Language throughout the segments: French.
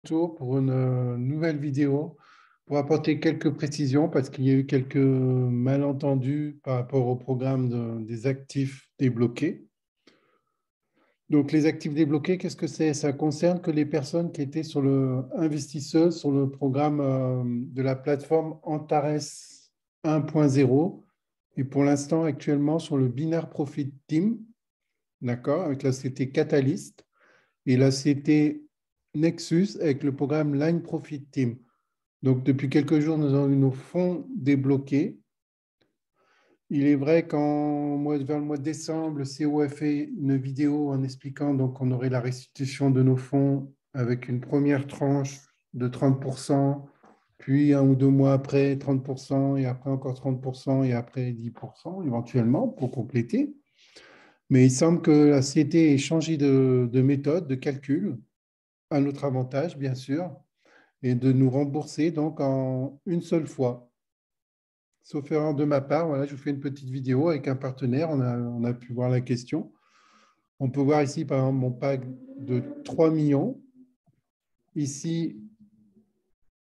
Retour pour une nouvelle vidéo pour apporter quelques précisions parce qu'il y a eu quelques malentendus par rapport au programme des actifs débloqués. Donc, les actifs débloqués, qu'est-ce que c'est? Ça concerne que les personnes qui étaient investisseuses sur le programme de la plateforme Antares 1.0 et pour l'instant actuellement sur le Binary Profit Team, d'accord, avec la société Catalyst et la société Nexus avec le programme Line Profit Team. Donc, depuis quelques jours, nous avons eu nos fonds débloqués. Il est vrai vers le mois de décembre, le CO a fait une vidéo en expliquant qu'on aurait la restitution de nos fonds avec une première tranche de 30%, puis un ou deux mois après 30%, et après encore 30%, et après 10% éventuellement pour compléter. Mais il semble que la société ait changé de méthode, de calcul, à notre avantage, bien sûr, et de nous rembourser donc en une seule fois. Sauf erreur de ma part, voilà, je vous fais une petite vidéo avec un partenaire, on a pu voir la question. On peut voir ici, par exemple, mon pack de 3 millions. Ici,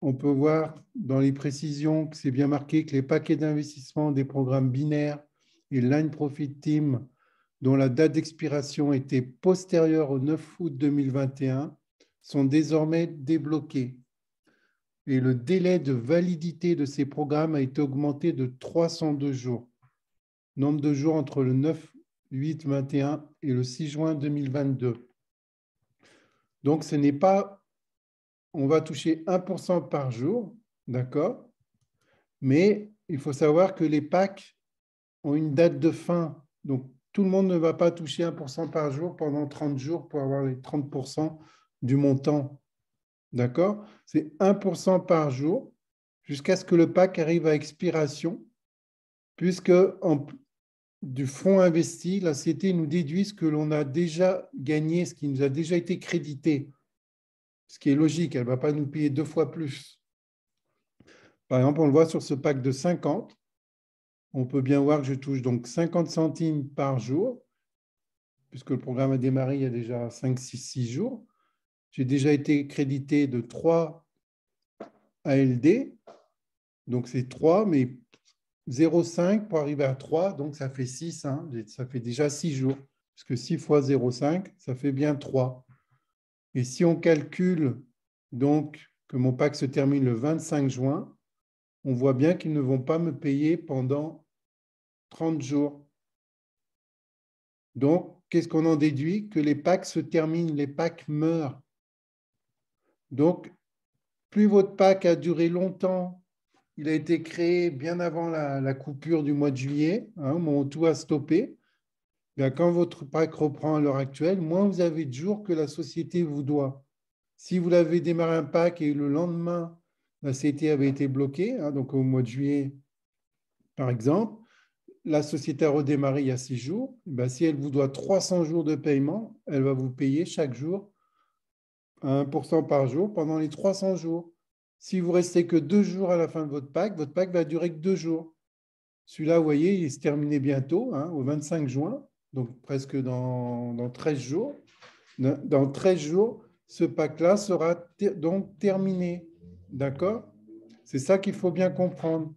on peut voir dans les précisions que c'est bien marqué que les paquets d'investissement des programmes binaires et Line Profit Team, dont la date d'expiration était postérieure au 9 août 2021, sont désormais débloqués. Et le délai de validité de ces programmes a été augmenté de 302 jours. Nombre de jours entre le 9/8/21 et le 6 juin 2022. Donc, ce n'est pas, on va toucher 1% par jour, d'accord? Mais il faut savoir que les packs ont une date de fin. Donc, tout le monde ne va pas toucher 1% par jour pendant 30 jours pour avoir les 30% du montant. D'accord? C'est 1% par jour jusqu'à ce que le pack arrive à expiration, puisque du fonds investi, la société nous déduit ce que l'on a déjà gagné, ce qui nous a déjà été crédité, ce qui est logique, elle ne va pas nous payer deux fois plus. Par exemple, on le voit sur ce pack de 50, on peut bien voir que je touche donc 50 centimes par jour, puisque le programme a démarré il y a déjà 5, 6 jours. J'ai déjà été crédité de 3 ALD, donc c'est 3, mais 0,5 pour arriver à 3, donc ça fait 6, hein, ça fait déjà 6 jours, puisque 6 fois 0,5, ça fait bien 3. Et si on calcule donc que mon pack se termine le 25 juin, on voit bien qu'ils ne vont pas me payer pendant 30 jours. Donc, qu'est-ce qu'on en déduit? Que les packs se terminent, les packs meurent. Donc, plus votre pack a duré longtemps, il a été créé bien avant la coupure du mois de juillet, hein, au moment où tout a stoppé. Bien, quand votre pack reprend à l'heure actuelle, moins vous avez de jours que la société vous doit. Si vous l'avez démarré un pack et le lendemain, la société avait été bloquée, hein, donc au mois de juillet, par exemple, la société a redémarré il y a 6 jours, ben, si elle vous doit 300 jours de paiement, elle va vous payer chaque jour à 1% par jour pendant les 300 jours. Si vous restez que 2 jours à la fin de votre pack va durer que 2 jours. Celui-là, vous voyez, il se terminait bientôt, hein, au 25 juin, donc presque dans 13 jours. Dans 13 jours, ce pack-là sera donc terminé. D'accord? C'est ça qu'il faut bien comprendre.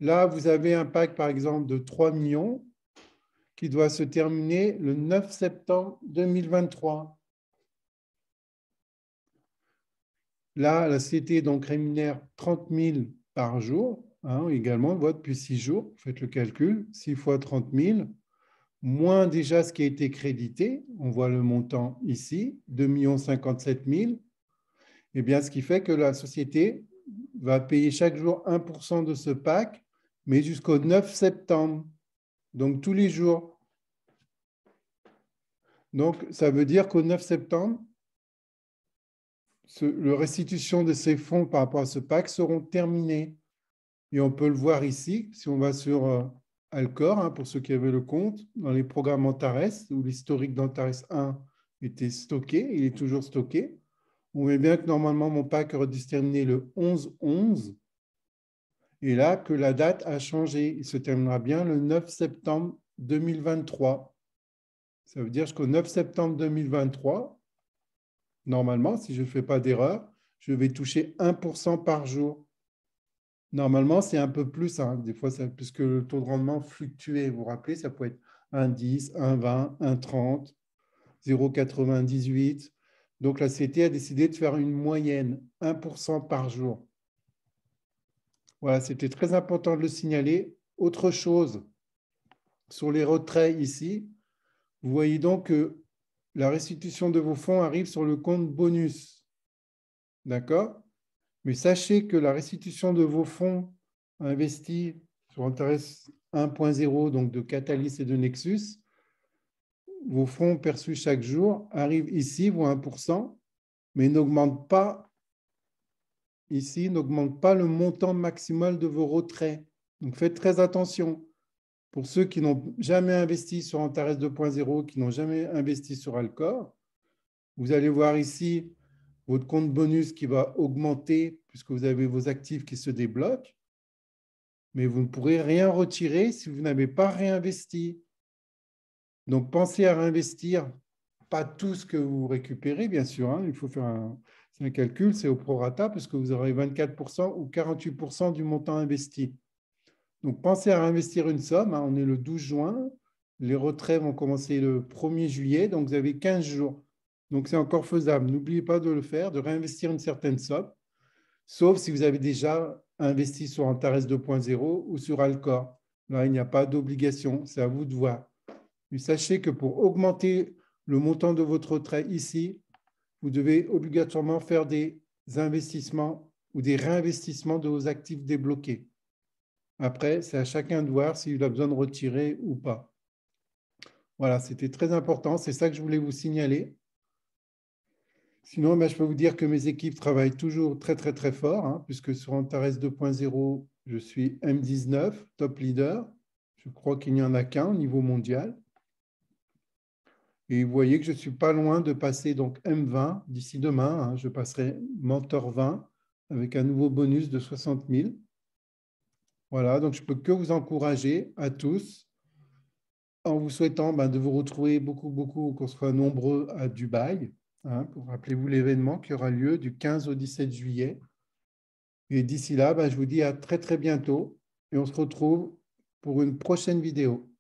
Là, vous avez un pack, par exemple, de 3 millions qui doit se terminer le 9 septembre 2023. Là, la société donc rémunère 30 000 par jour, hein, également, on voit depuis 6 jours, faites le calcul, 6 fois 30 000, moins déjà ce qui a été crédité, on voit le montant ici, 2 57 000, eh bien, ce qui fait que la société va payer chaque jour 1% de ce pack, mais jusqu'au 9 septembre, donc tous les jours. Donc, ça veut dire qu'au 9 septembre, la restitution de ces fonds par rapport à ce pack seront terminés. Et on peut le voir ici, si on va sur Alcor, hein, pour ceux qui avaient le compte, dans les programmes Antares, où l'historique d'Antares 1 était stocké, il est toujours stocké. On voit bien que normalement, mon pack aurait dû se terminer le 11/11, et là, que la date a changé. Il se terminera bien le 9 septembre 2023. Ça veut dire qu'au 9 septembre 2023, Normalement, si je ne fais pas d'erreur, je vais toucher 1% par jour. Normalement, c'est un peu plus, hein. Des fois, puisque le taux de rendement fluctuait. Vous vous rappelez, ça peut être 1,10, 1,20, 1,30, 0,98. Donc, la CT a décidé de faire une moyenne, 1% par jour. Voilà, c'était très important de le signaler. Autre chose, sur les retraits ici, vous voyez donc que la restitution de vos fonds arrive sur le compte bonus. D'accord? Mais sachez que la restitution de vos fonds investis sur intérêt 1.0, donc de Catalyst et de Nexus, vos fonds perçus chaque jour arrivent ici, vont 1%, mais n'augmentent pas ici, n'augmentent pas le montant maximal de vos retraits. Donc faites très attention. Pour ceux qui n'ont jamais investi sur Antares 2.0, qui n'ont jamais investi sur Alcor, vous allez voir ici votre compte bonus qui va augmenter puisque vous avez vos actifs qui se débloquent, mais vous ne pourrez rien retirer si vous n'avez pas réinvesti. Donc, pensez à réinvestir, pas tout ce que vous récupérez, bien sûr, hein. Il faut faire un calcul, c'est au prorata, puisque vous aurez 24% ou 48% du montant investi. Donc, pensez à réinvestir une somme, hein. On est le 12 juin, les retraits vont commencer le 1er juillet, donc vous avez 15 jours. Donc, c'est encore faisable. N'oubliez pas de le faire, de réinvestir une certaine somme, sauf si vous avez déjà investi sur Antares 2.0 ou sur Alcor. Là, il n'y a pas d'obligation, c'est à vous de voir. Mais sachez que pour augmenter le montant de votre retrait ici, vous devez obligatoirement faire des investissements ou des réinvestissements de vos actifs débloqués. Après, c'est à chacun de voir s'il a besoin de retirer ou pas. Voilà, c'était très important. C'est ça que je voulais vous signaler. Sinon, je peux vous dire que mes équipes travaillent toujours très, très, très fort, hein, puisque sur Antares 2.0, je suis M19, top leader. Je crois qu'il n'y en a qu'un au niveau mondial. Et vous voyez que je ne suis pas loin de passer donc M20 d'ici demain, hein. Je passerai Mentor 20 avec un nouveau bonus de 60 000. Voilà, donc je ne peux que vous encourager à tous en vous souhaitant de vous retrouver beaucoup, qu'on soit nombreux à Dubaï. Hein, rappelez-vous l'événement qui aura lieu du 15 au 17 juillet. Et d'ici là, je vous dis à très, très bientôt et on se retrouve pour une prochaine vidéo.